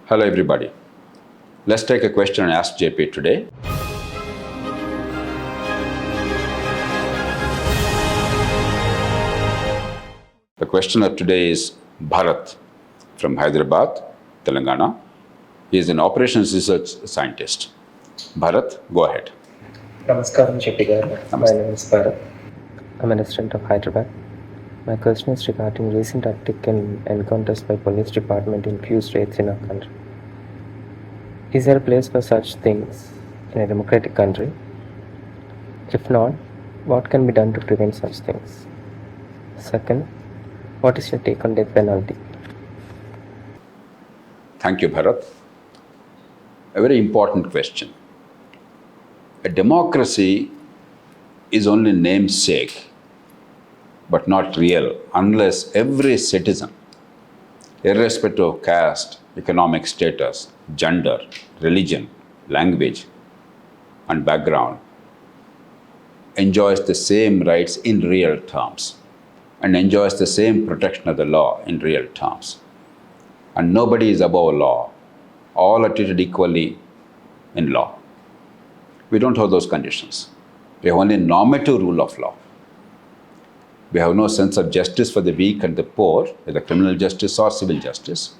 Hello everybody. Let's take a question and ask JP today. The questioner today is Bharat from Hyderabad, Telangana. He is an operations research scientist. Bharat, go ahead. Namaskaram, JP Garu. My name is Bharat. I'm a resident of Hyderabad. My question is regarding recent uptick in encounters by police department in few states in our country. Is there a place for such things in a democratic country? If not, what can be done to prevent such things? Second, what is your take on death penalty? Thank you, Bharat. A very important question. A democracy is only namesake, but not real, unless every citizen, irrespective of caste, economic status, gender, religion, language, and background, enjoys the same rights in real terms and enjoys the same protection of the law in real terms. And nobody is above law. All are treated equally in law. We don't have those conditions. We have only normative rule of law. We have no sense of justice for the weak and the poor, whether criminal justice or civil justice.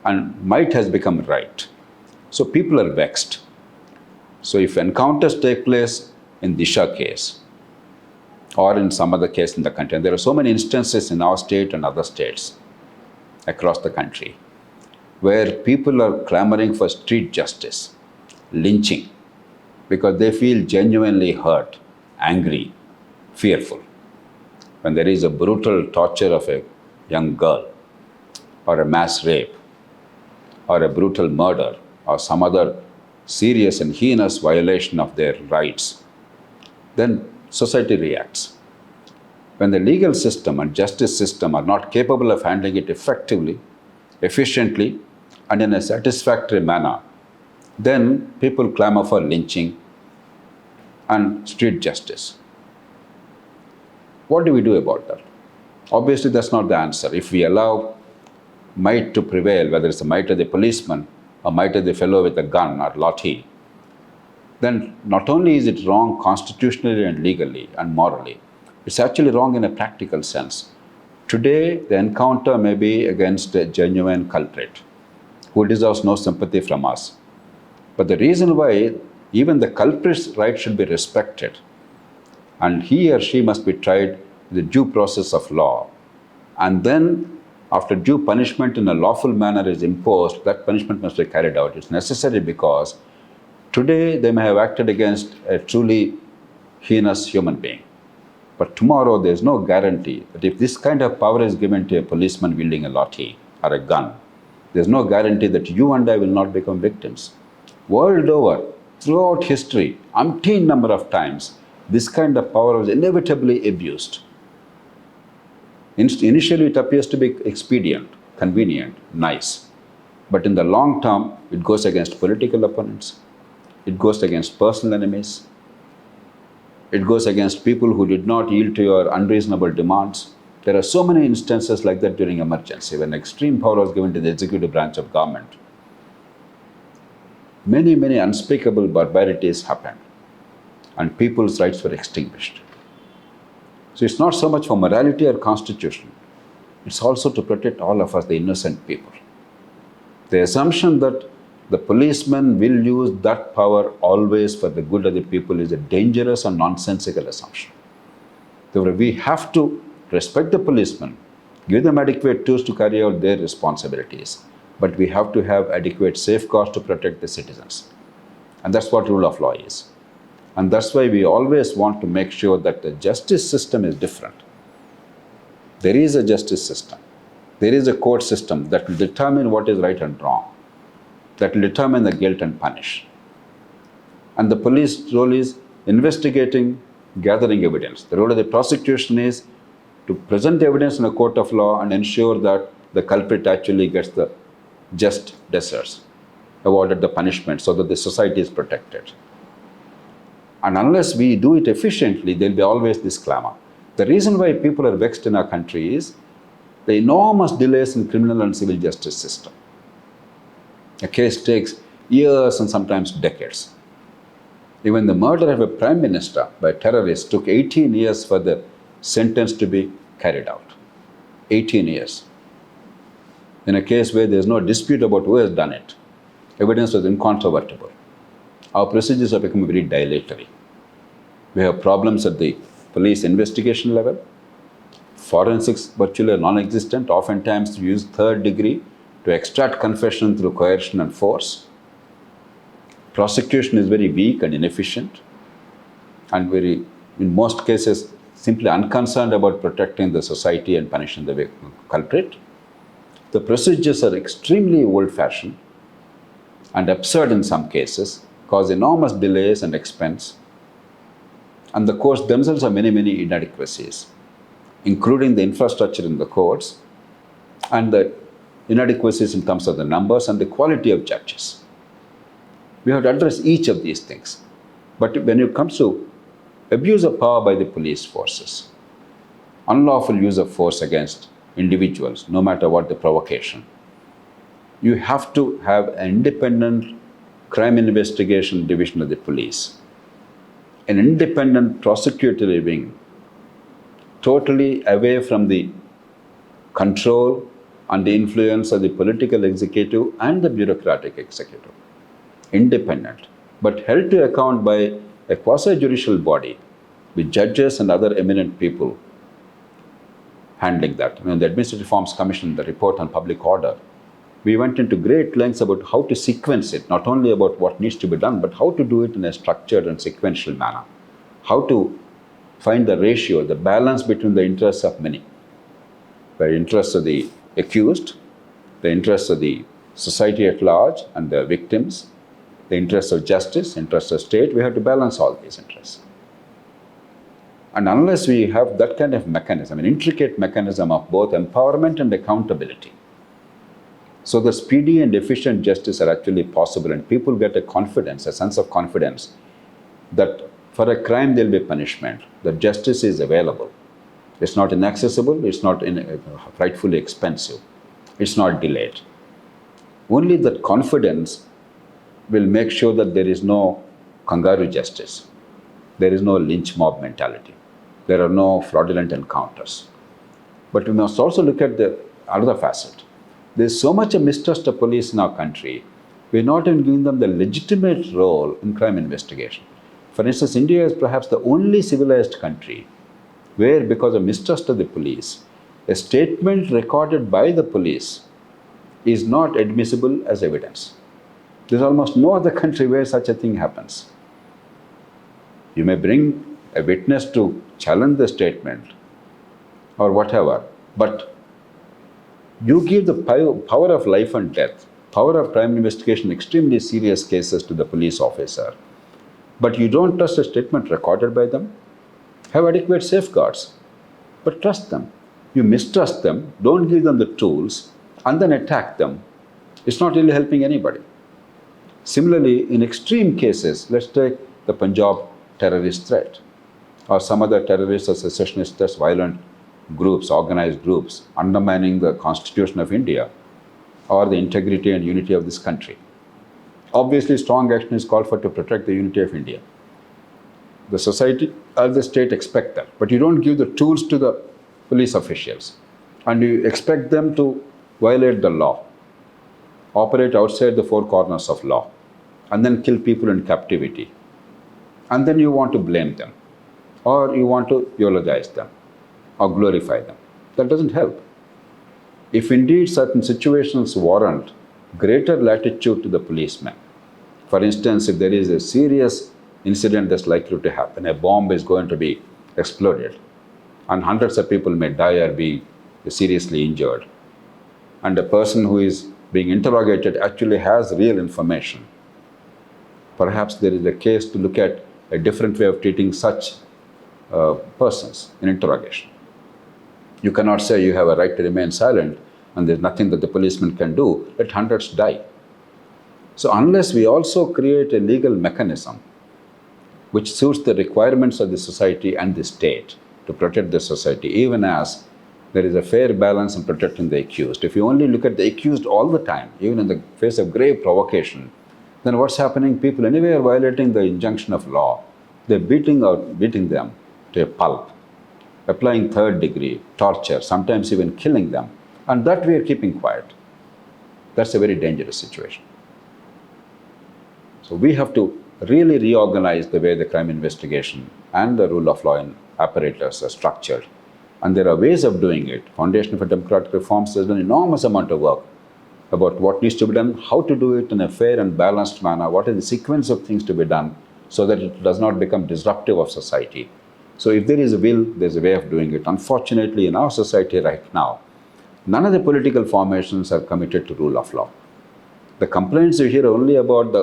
And might has become right. So people are vexed. So if encounters take place in Disha case or in some other case in the country, and there are so many instances in our state and other states across the country where people are clamoring for street justice, lynching, because they feel genuinely hurt, angry, fearful. When there is a brutal torture of a young girl or a mass rape or a brutal murder or some other serious and heinous violation of their rights, then society reacts. When the legal system and justice system are not capable of handling it effectively, efficiently, and in a satisfactory manner, then people clamor for lynching and street justice. What do we do about that? Obviously, that's not the answer. If we allow might to prevail, whether it's the might of the policeman or might of the fellow with a gun or lathi, then not only is it wrong constitutionally and legally and morally, it's actually wrong in a practical sense. Today, the encounter may be against a genuine culprit who deserves no sympathy from us. But the reason why even the culprit's right should be respected, and he or she must be tried in the due process of law, and then after due punishment in a lawful manner is imposed, that punishment must be carried out. It's necessary because today they may have acted against a truly heinous human being. But tomorrow there is no guarantee that if this kind of power is given to a policeman wielding a lathi or a gun, there is no guarantee that you and I will not become victims. World over, throughout history, umpteen number of times, this kind of power was inevitably abused. Initially, it appears to be expedient, convenient, nice. But in the long term, it goes against political opponents. It goes against personal enemies. It goes against people who did not yield to your unreasonable demands. There are so many instances like that during emergency, when extreme power was given to the executive branch of government. Many, many unspeakable barbarities happened, and people's rights were extinguished. So it's not so much for morality or constitution. It's also to protect all of us, the innocent people. The assumption that the policeman will use that power always for the good of the people is a dangerous and nonsensical assumption. Therefore, we have to respect the policemen, give them adequate tools to carry out their responsibilities, but we have to have adequate safeguards to protect the citizens. And that's what rule of law is. And that's why we always want to make sure that the justice system is different. There is a justice system. There is a court system that will determine what is right and wrong, that will determine the guilt and punish. And the police role is investigating, gathering evidence. The role of the prosecution is to present evidence in a court of law and ensure that the culprit actually gets the just deserts, awarded the punishment so that the society is protected. And unless we do it efficiently, there will be always this clamor. The reason why people are vexed in our country is the enormous delays in criminal and civil justice system. A case takes years and sometimes decades. Even the murder of a prime minister by terrorists took 18 years for the sentence to be carried out. 18 years. In a case where there is no dispute about who has done it, evidence was incontrovertible. Our procedures have become very dilatory. We have problems at the police investigation level. Forensics virtually non-existent. Oftentimes we use third degree to extract confession through coercion and force. Prosecution is very weak and inefficient, and in most cases, simply unconcerned about protecting the society and punishing the culprit. The procedures are extremely old-fashioned and absurd in some cases, cause enormous delays and expense. And the courts themselves have many, many inadequacies, including the infrastructure in the courts and the inadequacies in terms of the numbers and the quality of judges. We have to address each of these things. But when it comes to abuse of power by the police forces, unlawful use of force against individuals, no matter what the provocation, you have to have an independent crime investigation division of the police, an independent prosecutory wing, totally away from the control and the influence of the political executive and the bureaucratic executive. Independent, but held to account by a quasi-judicial body with judges and other eminent people handling that. The Administrative Reforms Commission, the report on public order, we went into great lengths about how to sequence it, not only about what needs to be done, but how to do it in a structured and sequential manner. How to find the ratio, the balance between the interests of many. The interests of the accused, the interests of the society at large and the victims, the interests of justice, interests of state, we have to balance all these interests. And unless we have that kind of mechanism, an intricate mechanism of both empowerment and accountability, so the speedy and efficient justice are actually possible, and people get a confidence, a sense of confidence that for a crime there will be punishment, that justice is available. It's not inaccessible, it's not frightfully expensive, it's not delayed. Only that confidence will make sure that there is no kangaroo justice. There is no lynch mob mentality. There are no fraudulent encounters. But we must also look at the other facet. There is so much a mistrust of police in our country, we are not even giving them the legitimate role in crime investigation. For instance, India is perhaps the only civilized country where, because of mistrust of the police, a statement recorded by the police is not admissible as evidence. There is almost no other country where such a thing happens. You may bring a witness to challenge the statement or whatever, but you give the power of life and death, power of crime investigation, extremely serious cases to the police officer, but you don't trust a statement recorded by them. Have adequate safeguards, but trust them. You mistrust them, don't give them the tools, and then attack them. It's not really helping anybody. Similarly, in extreme cases, let's take the Punjab terrorist threat or some other terrorist or secessionist threats, violent groups, organized groups, undermining the Constitution of India or the integrity and unity of this country. Obviously, strong action is called for to protect the unity of India. The society or the state expect that, but you don't give the tools to the police officials and you expect them to violate the law, operate outside the four corners of law, and then kill people in captivity. And then you want to blame them, or you want to eulogize them, or glorify them. That doesn't help. If indeed certain situations warrant greater latitude to the policeman, for instance, if there is a serious incident that's likely to happen, a bomb is going to be exploded, and hundreds of people may die or be seriously injured, and the person who is being interrogated actually has real information, perhaps there is a case to look at a different way of treating such persons in interrogation. You cannot say you have a right to remain silent and there's nothing that the policeman can do, let hundreds die. So unless we also create a legal mechanism which suits the requirements of the society and the state to protect the society, even as there is a fair balance in protecting the accused. If you only look at the accused all the time, even in the face of grave provocation, then what's happening? People anyway are violating the injunction of law. They're beating them to a pulp, applying third degree torture, sometimes even killing them. And that we are keeping quiet. That's a very dangerous situation. So we have to really reorganize the way the crime investigation and the rule of law in apparatus are structured. And there are ways of doing it. Foundation for Democratic Reforms has done an enormous amount of work about what needs to be done, how to do it in a fair and balanced manner, what is the sequence of things to be done so that it does not become disruptive of society. So if there is a will, there's a way of doing it. Unfortunately, in our society right now, none of the political formations are committed to rule of law. The complaints you hear only about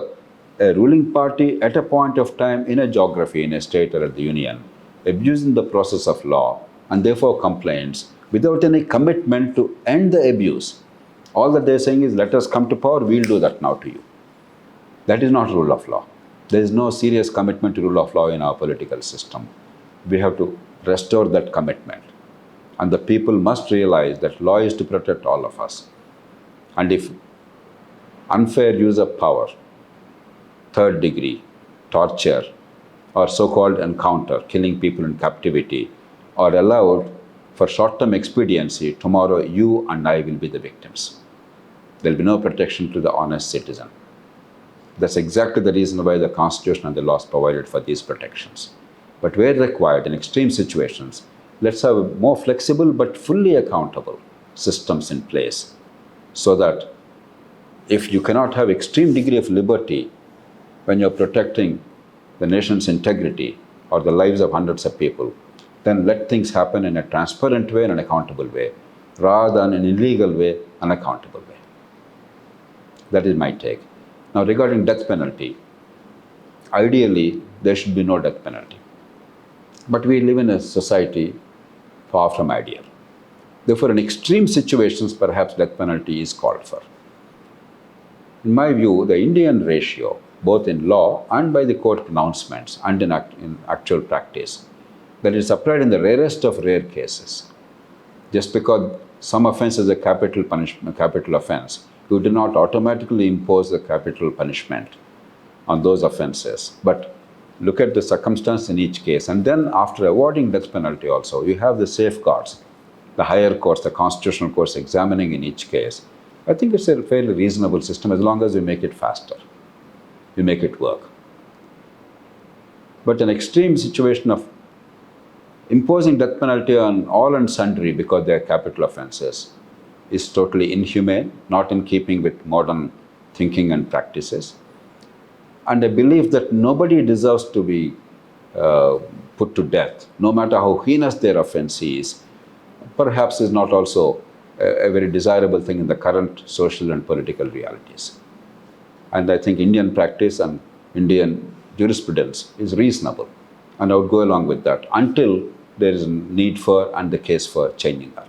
a ruling party at a point of time in a geography, in a state or at the union, abusing the process of law, and therefore complaints without any commitment to end the abuse. All that they're saying is, let us come to power, we'll do that now to you. That is not rule of law. There is no serious commitment to rule of law in our political system. We have to restore that commitment. And the people must realize that law is to protect all of us. And if unfair use of power, third degree, torture, or so-called encounter, killing people in captivity, are allowed for short-term expediency, tomorrow you and I will be the victims. There will be no protection to the honest citizen. That's exactly the reason why the Constitution and the laws provided for these protections. But where required, in extreme situations, let's have more flexible but fully accountable systems in place so that if you cannot have extreme degree of liberty when you're protecting the nation's integrity or the lives of hundreds of people, then let things happen in a transparent way and an accountable way, rather than an illegal way, unaccountable way. That is my take. Now, regarding death penalty, ideally, there should be no death penalty. But we live in a society far from ideal. Therefore, in extreme situations, perhaps death penalty is called for. In my view, the Indian ratio, both in law and by the court pronouncements and in actual practice, that is applied in the rarest of rare cases. Just because some offense is a capital punishment, capital offense, you do not automatically impose the capital punishment on those offenses. But look at the circumstance in each case. And then after awarding death penalty also, you have the safeguards, the higher courts, the constitutional courts examining in each case. I think it's a fairly reasonable system as long as we make it faster. We make it work. But an extreme situation of imposing death penalty on all and sundry because they are capital offenses is totally inhumane, not in keeping with modern thinking and practices. And I believe that nobody deserves to be put to death, no matter how heinous their offense is, perhaps is not also a very desirable thing in the current social and political realities. And I think Indian practice and Indian jurisprudence is reasonable. And I would go along with that until there is a need for and the case for changing that.